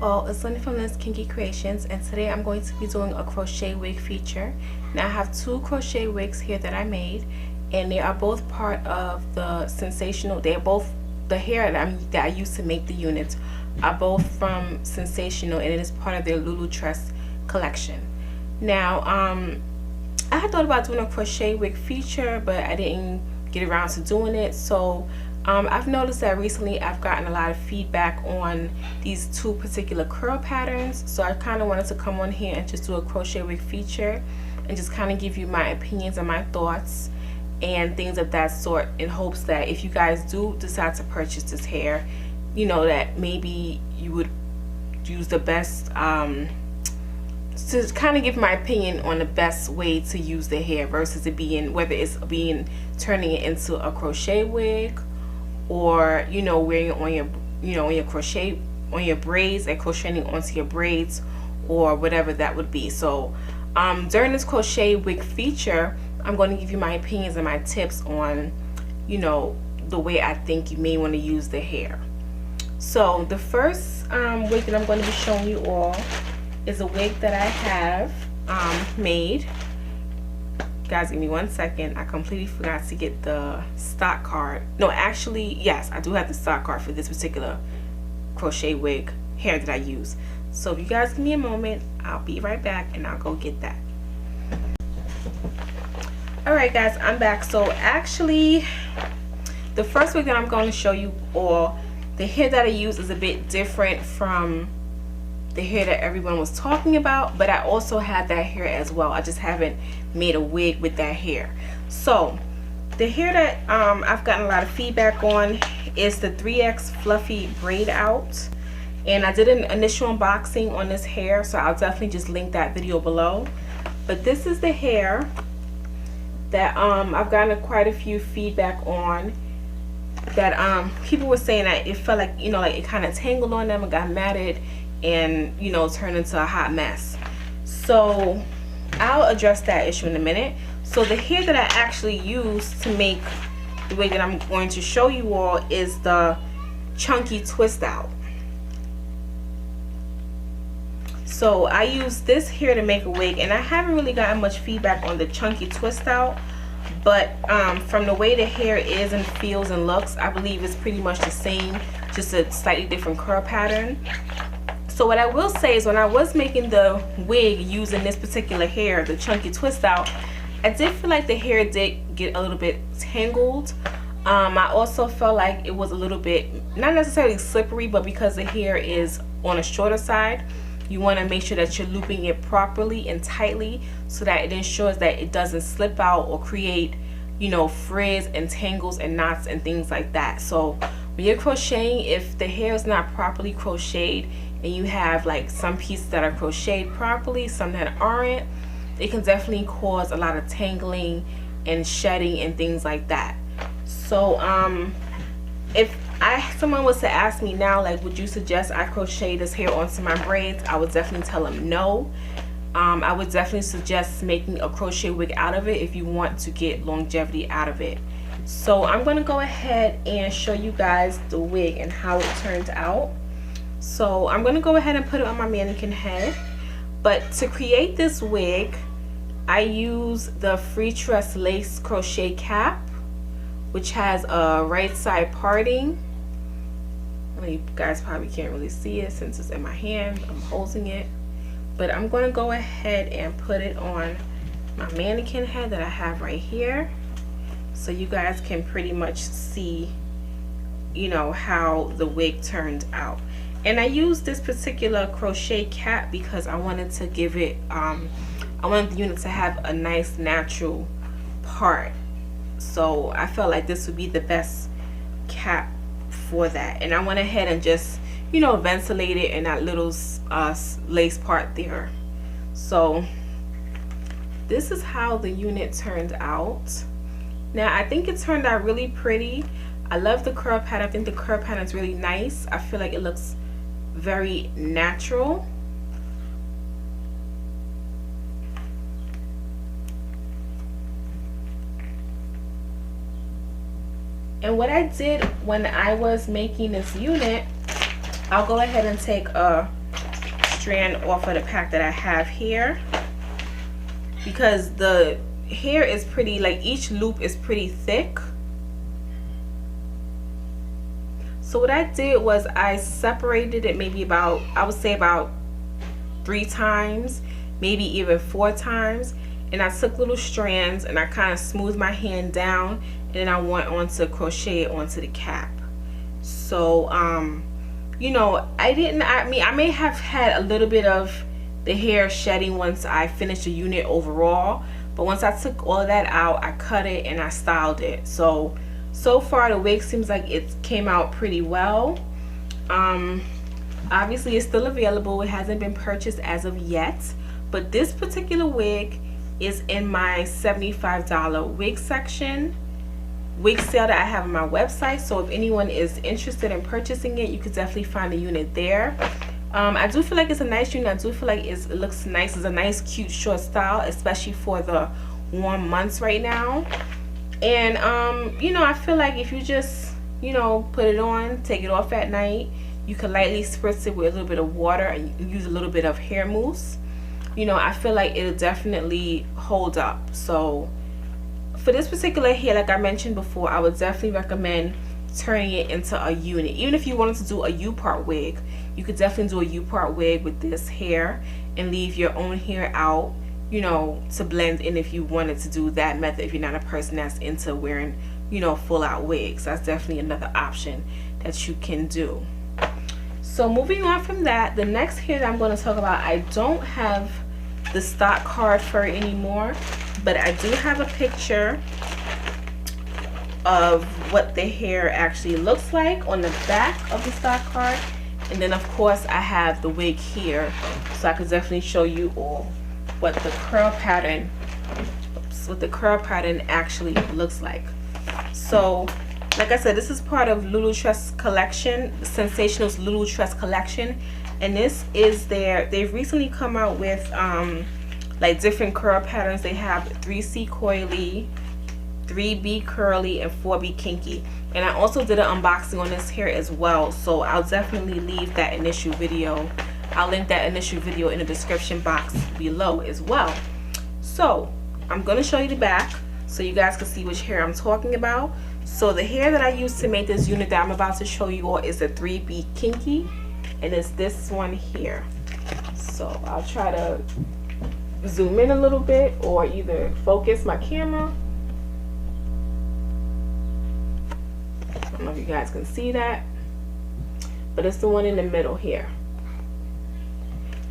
all, it's Lynn from Lynnskinkykreations, and today I'm going to be doing a crochet wig feature. Now I have two crochet wigs here that I made, and they are both part of the Sensational. They're both the hair that I used to make the units are both from Sensational, and it is part of their Lulutress collection. Now I had thought about doing a crochet wig feature, but I didn't get around to doing it. So I've noticed that recently I've gotten a lot of feedback on these two particular curl patterns, so I kind of wanted to come on here and just do a crochet wig feature and just kind of give you my opinions and my thoughts and things of that sort, in hopes that if you guys do decide to purchase this hair, you know, that maybe you would use the best to kind of give my opinion on the best way to use the hair versus it being, whether it's turning it into a crochet wig, or wearing it on your on your crochet, on your braids, and crocheting onto your braids, or whatever that would be. So during this crochet wig feature, I'm going to give you my opinions and my tips on the way I think you may want to use the hair. So the first wig that I'm going to be showing you all is a wig that I have made. Guys, give me 1 second. I completely forgot to get the stock card. No, actually, yes, I do have the stock card for this particular crochet wig hair that I use. So if you guys give me a moment, I'll be right back and I'll go get that. Alright guys, I'm back. So actually, the first wig that I'm going to show you all, the hair that I use is a bit different from the hair that everyone was talking about, but I also have that hair as well. I just haven't made a wig with that hair. So the hair that I've gotten a lot of feedback on is the 3X Fluffy Braid Out, and I did an initial unboxing on this hair, so I'll definitely just link that video below. But this is the hair that I've gotten quite a few feedback on, that people were saying that it felt like like it kind of tangled on them and got matted and turned into a hot mess. So I'll address that issue in a minute. So the hair that I actually used to make the wig that I'm going to show you all is the chunky twist out. So I used this hair to make a wig, and I haven't really gotten much feedback on the chunky twist out, but from the way the hair is and feels and looks, I believe it's pretty much the same, just a slightly different curl pattern. So what I will say is, when I was making the wig using this particular hair, the chunky twist out, I did feel like the hair did get a little bit tangled. I also felt like it was a little bit, not necessarily slippery, but because the hair is on a shorter side, you want to make sure that you're looping it properly and tightly so that it ensures that it doesn't slip out or create frizz and tangles and knots and things like that. So when you're crocheting, if the hair is not properly crocheted and you have like some pieces that are crocheted properly, some that aren't, it can definitely cause a lot of tangling and shedding and things like that. So if someone was to ask me now, like, would you suggest I crochet this hair onto my braids, I would definitely tell them no. I would definitely suggest making a crochet wig out of it if you want to get longevity out of it. So I'm going to go ahead and show you guys the wig and how it turned out. So I'm going to go ahead and put it on my mannequin head. But to create this wig, I use the Free Tress Lace Crochet Cap, which has a right side parting. You guys probably can't really see it since it's in my hand. I'm holding it. But I'm going to go ahead and put it on my mannequin head that I have right here, so you guys can pretty much see how the wig turned out. And I used this particular crochet cap because I wanted to give it I wanted the unit to have a nice natural part, so I felt like this would be the best cap for that. And I went ahead and just ventilate it in that little lace part there. So this is how the unit turned out. Now I think it turned out really pretty. I love the curl pattern. I think the curl pattern is really nice. I feel like it looks very natural. And what I did when I was making this unit, I'll go ahead and take a strand off of the pack that I have here, because the hair is pretty, like each loop is pretty thick. So what I did was I separated it maybe about, I would say about 3 times, maybe even 4 times, and I took little strands and I kind of smoothed my hand down, and then I went on to crochet it onto the cap. So you know, I may have had a little bit of the hair shedding once I finished the unit overall, but once I took all of that out, I cut it and I styled it. So far the wig seems like it came out pretty well. Obviously it's still available, it hasn't been purchased as of yet, but this particular wig is in my $75 wig section, wig sale that I have on my website. So if anyone is interested in purchasing it, you could definitely find the unit there. I do feel like it's a nice unit. I do feel like it looks nice. It's a nice cute short style, especially for the warm months right now. And you know, I feel like if you just, you know, put it on, take it off at night, you can lightly spritz it with a little bit of water and use a little bit of hair mousse. You know, I feel like it'll definitely hold up. So for this particular hair, like I mentioned before, I would definitely recommend turning it into a unit. Even if you wanted to do a U-part wig, you could definitely do a U-part wig with this hair and leave your own hair out, you know, to blend in if you wanted to do that method, if you're not a person that's into wearing, you know, full out wigs. That's definitely another option that you can do. So moving on from that, the next hair that I'm going to talk about, I don't have the stock card for it anymore, but I do have a picture of what the hair actually looks like on the back of the stock card, and then of course I have the wig here, so I could definitely show you all what the curl pattern actually looks like. So like I said, this is part of Lulutress collection, Sensational's Lulutress collection, and this is they've recently come out with like different curl patterns. They have 3C coily, 3B curly, and 4B kinky. And I also did an unboxing on this hair as well, so I'll definitely leave that initial video. I'll link that initial video in the description box below as well. So I'm going to show you the back so you guys can see which hair I'm talking about. So the hair that I used to make this unit that I'm about to show you all is a 3B kinky, and it's this one here. So I'll try to zoom in a little bit or either focus my camera. I don't know if you guys can see that, but it's the one in the middle here.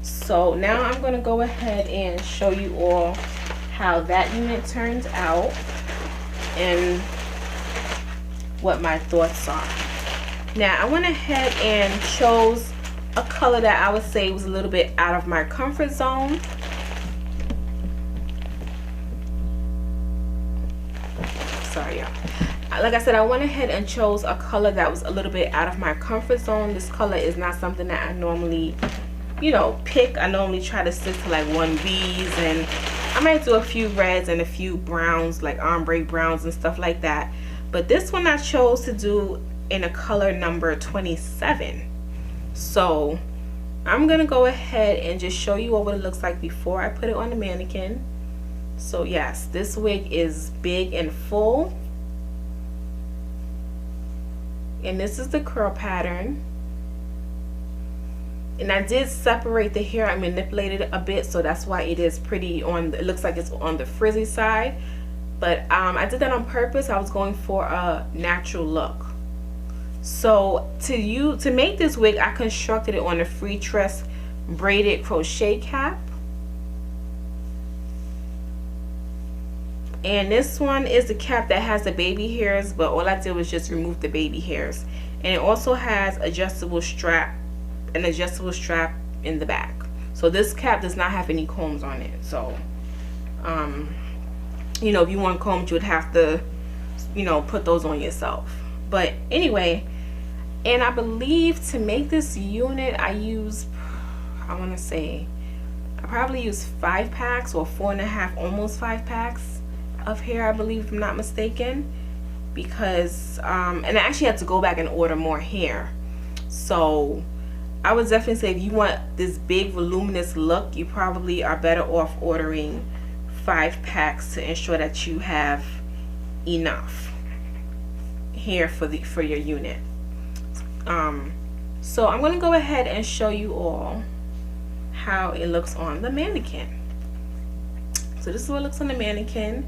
So now I'm going to go ahead and show you all how that unit turned out and what my thoughts are. Now I went ahead and chose a color that I would say was a little bit out of my comfort zone. Sorry, y'all. Like I said, I went ahead and chose a color that was a little bit out of my comfort zone. This color is not something that I normally, you know, pick. I normally try to stick to like 1Bs, and I might do a few reds and a few browns, like ombre browns and stuff like that. But this one I chose to do in a color number 27. So I'm gonna go ahead and just show you what it looks like before I put it on the mannequin. So yes, this wig is big and full, and this is the curl pattern. And I did separate the hair. I manipulated it a bit, so that's why it is pretty on, it looks like it's on the frizzy side. But I did that on purpose. I was going for a natural look. So to make this wig, I constructed it on a free tress braided crochet cap. And this one is the cap that has the baby hairs, but all I did was just remove the baby hairs. And it also has adjustable strap, an adjustable strap in the back. So this cap does not have any combs on it. So you know, if you want combs, you would have to, you know, put those on yourself. But anyway, and I believe to make this unit I use, I want to say I probably use 5 packs or 4.5, almost 5 packs of hair, I believe, if I'm not mistaken, because and I actually had to go back and order more hair. So I would definitely say if you want this big voluminous look, you probably are better off ordering 5 packs to ensure that you have enough hair for your unit. So I'm going to go ahead and show you all how it looks on the mannequin. So this is what it looks on the mannequin.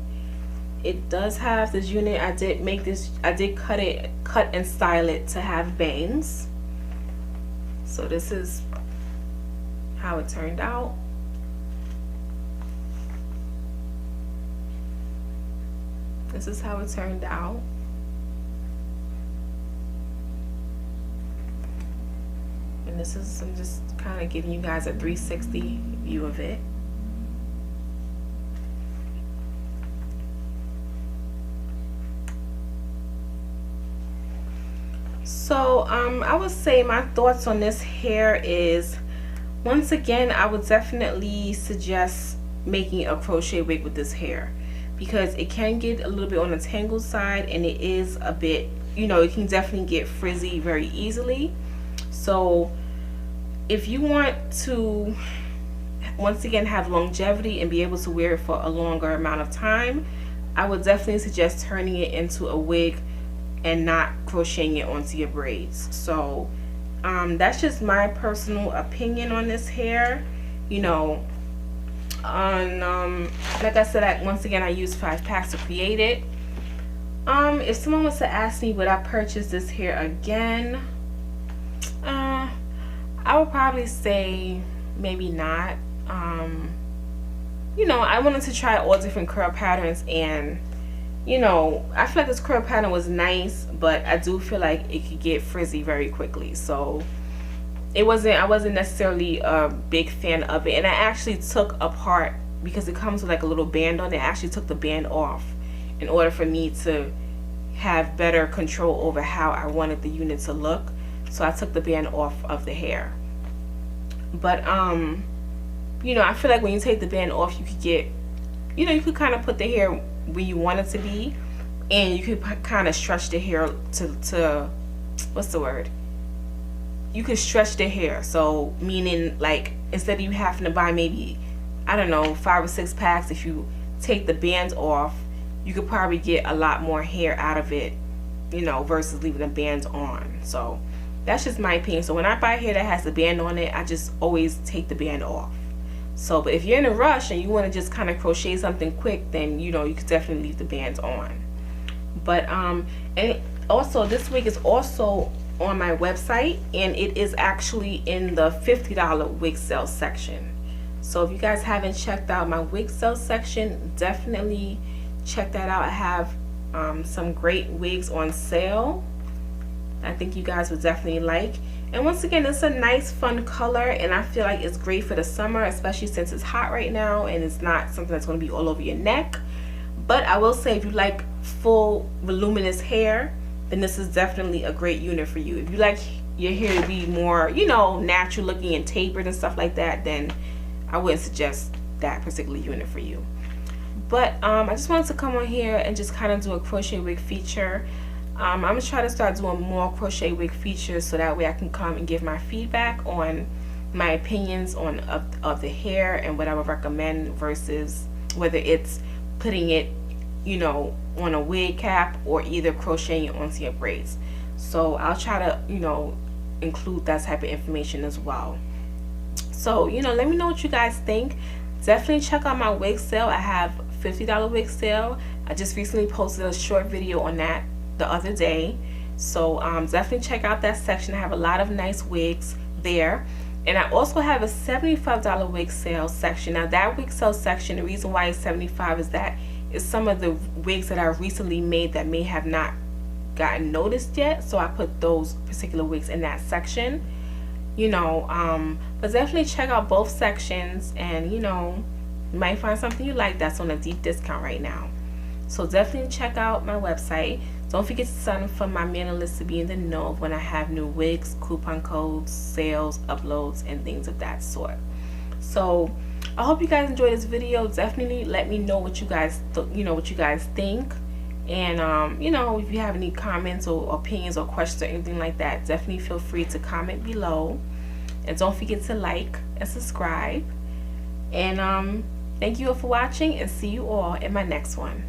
It does have this unit. I did cut and style it to have bangs. So this is how it turned out. This is how it turned out. And this is, I'm just kind of giving you guys a 360 view of it. So I would say my thoughts on this hair is, once again, I would definitely suggest making a crochet wig with this hair, because it can get a little bit on the tangled side, and it is a bit, you know, it can definitely get frizzy very easily. So if you want to, once again, have longevity and be able to wear it for a longer amount of time, I would definitely suggest turning it into a wig and not crocheting it onto your braids. So that's just my personal opinion on this hair. You know, on like I said, once again, I used 5 packs to create it. If someone was to ask me would I purchase this hair again, I would probably say maybe not. You know, I wanted to try all different curl patterns, and you know, I feel like this curl pattern was nice, but I do feel like it could get frizzy very quickly. So I wasn't necessarily a big fan of it. And I actually took apart, because it comes with like a little band on it, I actually took the band off in order for me to have better control over how I wanted the unit to look. So I took the band off of the hair. But you know, I feel like when you take the band off, you could get, you know, you could kind of put the hair where you want it to be, and you could kind of stretch the hair to what's the word? You could stretch the hair. So meaning, like, instead of you having to buy maybe, I don't know, 5 or 6 packs, if you take the bands off, you could probably get a lot more hair out of it, you know, versus leaving the bands on. So that's just my opinion. So when I buy hair that has the band on it, I just always take the band off. So, but if you're in a rush and you want to just kind of crochet something quick, then, you know, you could definitely leave the bands on. But and also this wig is also on my website, and it is actually in the $50 wig sale section. So if you guys haven't checked out my wig sale section, definitely check that out. I have some great wigs on sale I think you guys would definitely like. And once again, it's a nice fun color, and I feel like it's great for the summer, especially since it's hot right now and it's not something that's going to be all over your neck. But I will say, if you like full voluminous hair, then this is definitely a great unit for you. If you like your hair to be more, you know, natural looking and tapered and stuff like that, then I wouldn't suggest that particular unit for you. But I just wanted to come on here and just kind of do a crochet wig feature. I'm going to try to start doing more crochet wig features, so that way I can come and give my feedback on my opinions on of the hair and what I would recommend, versus whether it's putting it, you know, on a wig cap or either crocheting it onto your braids. So I'll try to, you know, include that type of information as well. So, you know, let me know what you guys think. Definitely check out my wig sale. I have $50 wig sale. I just recently posted a short video on that the other day. So definitely check out that section. I have a lot of nice wigs there. And I also have a $75 wig sale section. Now that wig sale section, the reason why it's $75 is that it's some of the wigs that I recently made that may have not gotten noticed yet. So I put those particular wigs in that section. You know, but definitely check out both sections, and you know, you might find something you like that's on a deep discount right now. So definitely check out my website. Don't forget to sign up for my mailing list to be in the know of when I have new wigs, coupon codes, sales, uploads, and things of that sort. So I hope you guys enjoyed this video. Definitely let me know what you guys think. And you know, if you have any comments or opinions or questions or anything like that, definitely feel free to comment below. And don't forget to like and subscribe. And thank you all for watching, and see you all in my next one.